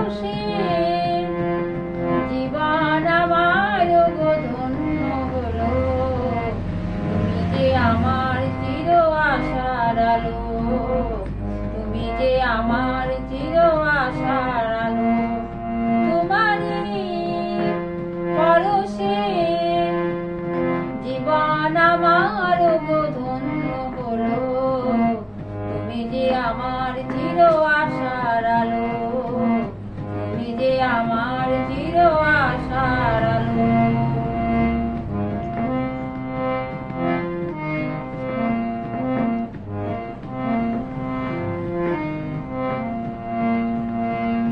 পরশে জীবন আমার গো ধন্য হলো। তুমি যে আমার চির আশার আলো, তুমি যে আমার চির আশার আলো। তোমারই পরশে জীবন আমার গো ধন্য হলো। তুমি যে আমার চির আশার আলো, তুমি যে আমার চির আশার আলো।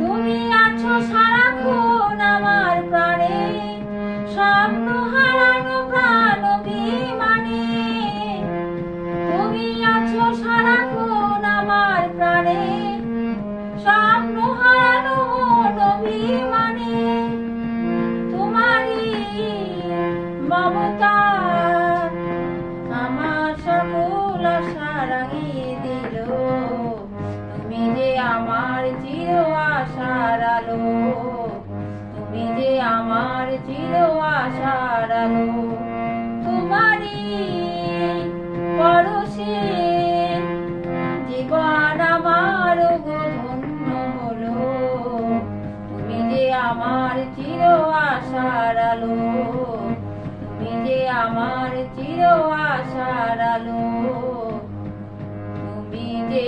তুমি আছো সারাক্ষণ আমার প্রাণে, স্বপ্ন হারানো প্রাণ অভিমানে। তুমি আছো সারাক্ষণ আমার প্রাণে, স্বপ্ন হারানো মন অভিমানে। তোমারই মমতা আমার সকল আশা রাঙিয়ে দিল। তুমি যে আমার চির আশার আলো, তুমি যে আমার চির আশার আলো। তোমারই পরশে জীবন আমার গো ধন্য হলো। তুমি যে আমার চির আশার আলো, তুমি যে আমার চির আশার আলো। তুমি যে